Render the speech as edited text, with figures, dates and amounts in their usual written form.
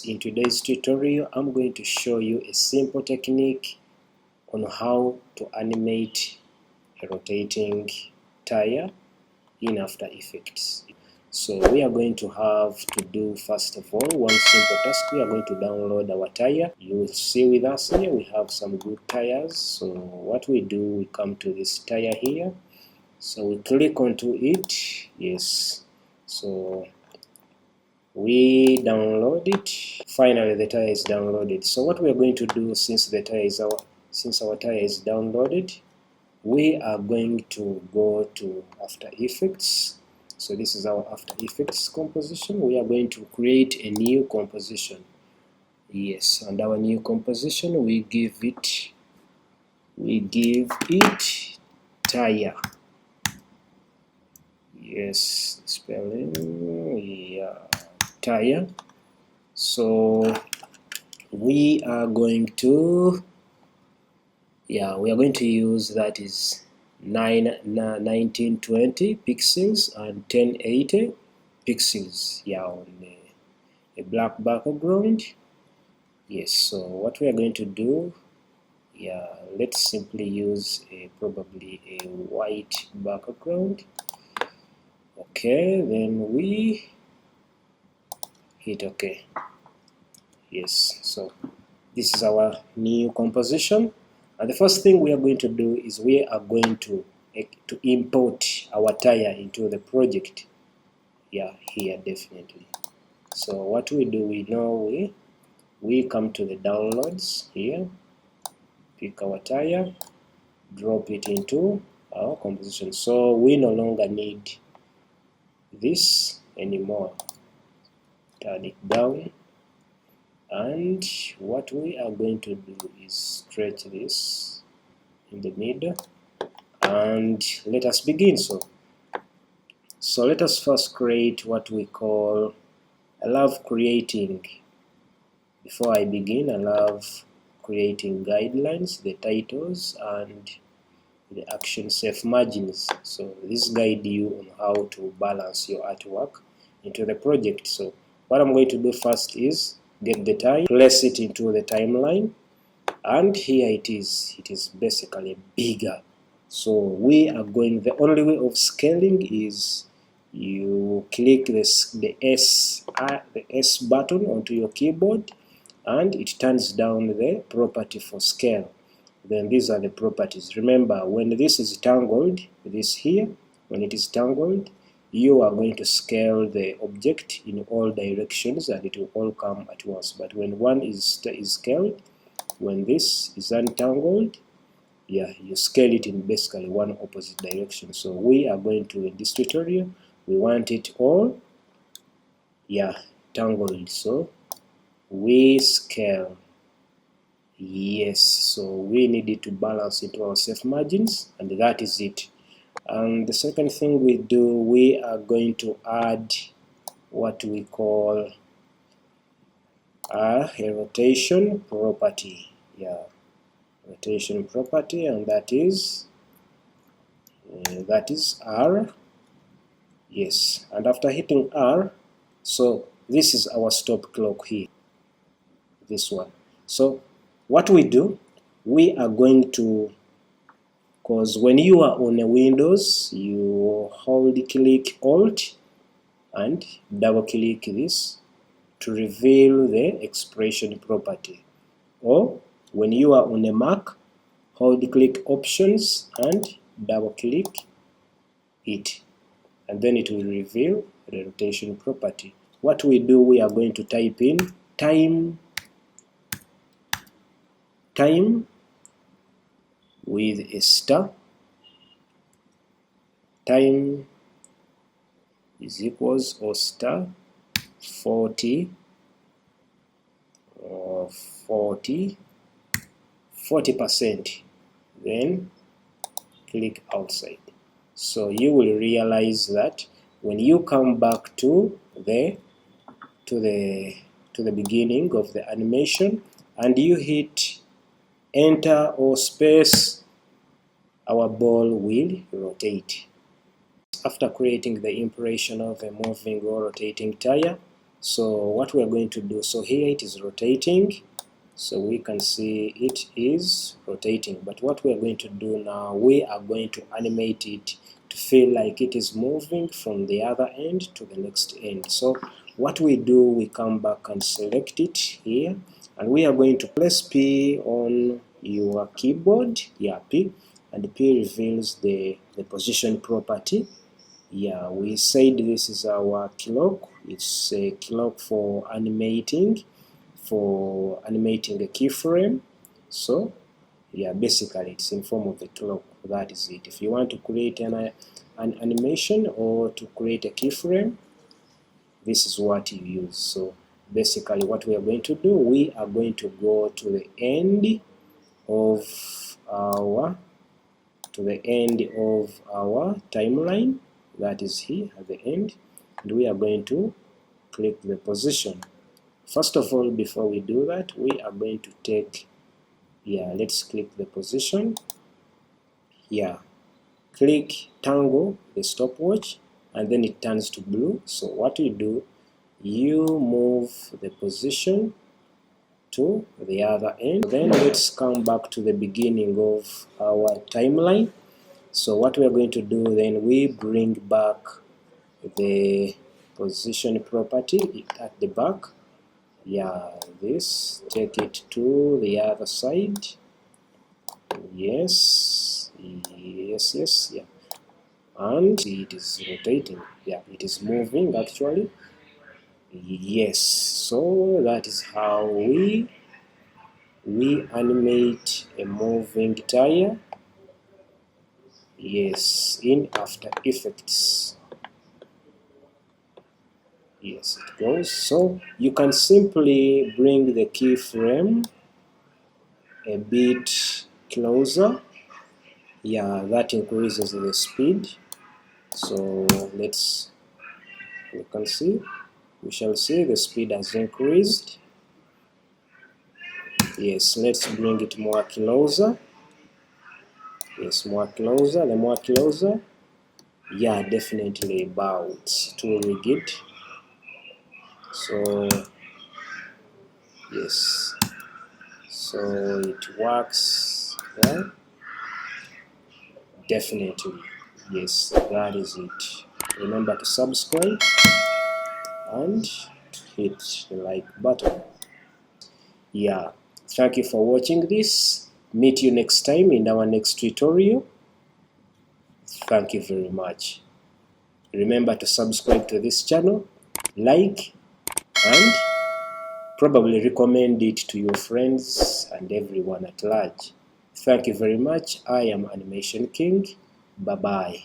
Yes, in today's tutorial I'm going to show you a simple technique on how to animate a rotating tire in After Effects. So we are going to have to do, first of all, one simple task. We are going to download our tire. You will see with us here we have some good tires. So what we do, we come to this tire here, so we click onto it. Yes, so we download it. Finally the tire is downloaded. So what we are going to do, since our tire is downloaded, we are going to go to After Effects. So this is our After Effects composition. We are going to create a new composition. Yes, and our new composition, we give it tire. Yes, spelling, yeah, tire. So we are going to use, that is 1920 pixels and 1080 pixels, on a black background. Yes, so what we are going to do, let's simply use probably a white background. Okay, then we hit OK. Yes, so this is our new composition, and the first thing we are going to do is we are going to import our tire into the project. Here definitely. So what we do, we come to the downloads here, pick our tire, drop it into our composition. So we no longer need this anymore. Turn it down, and what we are going to do is stretch this in the middle, and let us begin. So let us first create what we call, before I begin, I love creating guidelines, the titles and the action safe margins. So this guide you on how to balance your artwork into the project. So what I'm going to do first is get the tire, place it into the timeline, and here it is basically bigger. So we are going, the only way of scaling is you click the S button onto your keyboard, and it turns down the property for scale. Then these are the properties. Remember, when this is tangled, this here, when it is tangled, you are going to scale the object in all directions and it will all come at once. But when one is scaled, when this is untangled, you scale it in basically one opposite direction. So we are going to, in this tutorial, we want it all tangled. So we scale. Yes, so we needed to balance into our safe margins, and that is it. And the second thing we do, we are going to add what we call a rotation property. Rotation property, and that is R. Yes, and after hitting R, so this is our stop clock here, this one. So what we do, we are going to, because when you are on a Windows, you hold click Alt and double click this to reveal the expression property, or when you are on a Mac, hold click Options and double click it, and then it will reveal the rotation property. What we do, we are going to type in time with a star. Time is equals or star 40 or 40%, then click outside. So you will realize that when you come back to the beginning of the animation and you hit enter or space, our ball will rotate. After creating the impression of a moving or rotating tire, So what we are going to do, so here it is rotating, so we can see it is rotating, but what we are going to do now, we are going to animate it to feel like it is moving from the other end to the next end. So what we do, we come back and select it here, and we are going to press P on your keyboard, yeah, P, and P reveals the position property. Yeah, we said this is our clock. It's a clock for animating a keyframe. So yeah, basically it's in form of a clock. That is it. If you want to create an animation or to create a keyframe, this is what you use. So basically what we are going to do, we are going to go to the end of our timeline, that is here at the end, and we are going to click the position. First of all, before we do that, we are going to take, yeah, let's click the position. Yeah, click tangle the stopwatch, and then it turns to blue. So what you do, you move the position to the other end. Then let's come back to the beginning of our timeline. So what we are going to do, then we bring back the position property at the back. Yeah, this, take it to the other side. Yes, yeah, and see it is rotating. Yeah, it is moving actually. Yes, so that is how we animate a moving tire. Yes, in After Effects. Yes, it goes. So you can simply bring the keyframe a bit closer. Yeah, that increases the speed. So we shall see the speed has increased. Yes, let's bring it more closer. Yes, more closer. The more closer, yeah, definitely it's too rigid. So yes, so it works. Yeah, definitely. Yes, that is it. Remember to subscribe and hit the like button. Yeah, thank you for watching this. Meet you next time in our next tutorial. Thank you very much. Remember to subscribe to this channel, like, and probably recommend it to your friends and everyone at large. Thank you very much. I am Animation King. Bye-bye.